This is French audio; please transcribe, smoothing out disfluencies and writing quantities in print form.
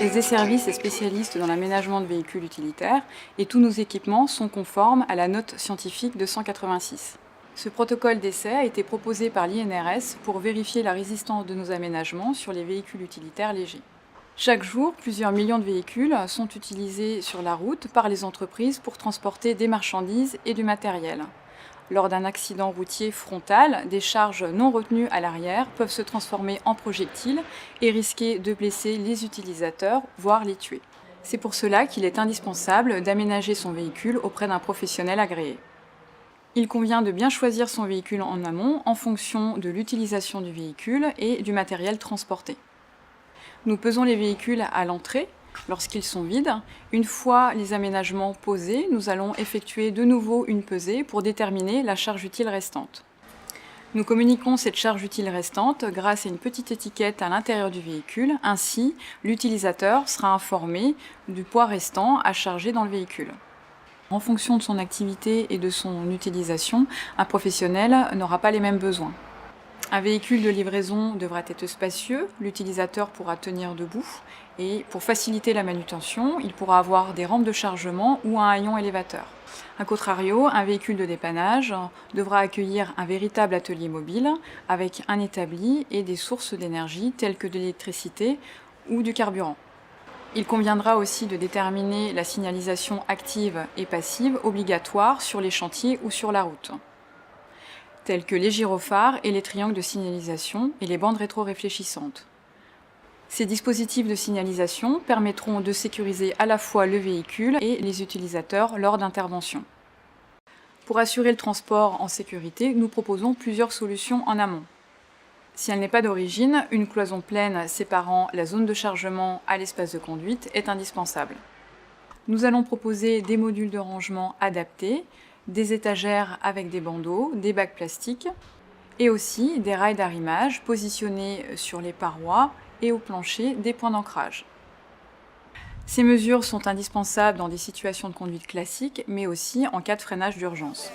SDService est spécialiste dans l'aménagement de véhicules utilitaires et tous nos équipements sont conformes à la note scientifique 286. Ce protocole d'essai a été proposé par l'INRS pour vérifier la résistance de nos aménagements sur les véhicules utilitaires légers. Chaque jour, plusieurs millions de véhicules sont utilisés sur la route par les entreprises pour transporter des marchandises et du matériel. Lors d'un accident routier frontal, des charges non retenues à l'arrière peuvent se transformer en projectiles et risquer de blesser les utilisateurs, voire les tuer. C'est pour cela qu'il est indispensable d'aménager son véhicule auprès d'un professionnel agréé. Il convient de bien choisir son véhicule en amont en fonction de l'utilisation du véhicule et du matériel transporté. Nous pesons les véhicules à l'entrée lorsqu'ils sont vides. Une fois les aménagements posés, nous allons effectuer de nouveau une pesée pour déterminer la charge utile restante. Nous communiquons cette charge utile restante grâce à une petite étiquette à l'intérieur du véhicule. Ainsi, l'utilisateur sera informé du poids restant à charger dans le véhicule. En fonction de son activité et de son utilisation, un professionnel n'aura pas les mêmes besoins. Un véhicule de livraison devra être spacieux, l'utilisateur pourra tenir debout et pour faciliter la manutention, il pourra avoir des rampes de chargement ou un haillon élévateur. A contrario, un véhicule de dépannage devra accueillir un véritable atelier mobile avec un établi et des sources d'énergie telles que de l'électricité ou du carburant. Il conviendra aussi de déterminer la signalisation active et passive obligatoire sur les chantiers ou sur la route, tels que les gyrophares et les triangles de signalisation et les bandes rétro-réfléchissantes. Ces dispositifs de signalisation permettront de sécuriser à la fois le véhicule et les utilisateurs lors d'interventions. Pour assurer le transport en sécurité, nous proposons plusieurs solutions en amont. Si elle n'est pas d'origine, une cloison pleine séparant la zone de chargement à l'espace de conduite est indispensable. Nous allons proposer des modules de rangement adaptés, des étagères avec des bandeaux, des bacs plastiques et aussi des rails d'arrimage positionnés sur les parois et au plancher des points d'ancrage. Ces mesures sont indispensables dans des situations de conduite classiques mais aussi en cas de freinage d'urgence.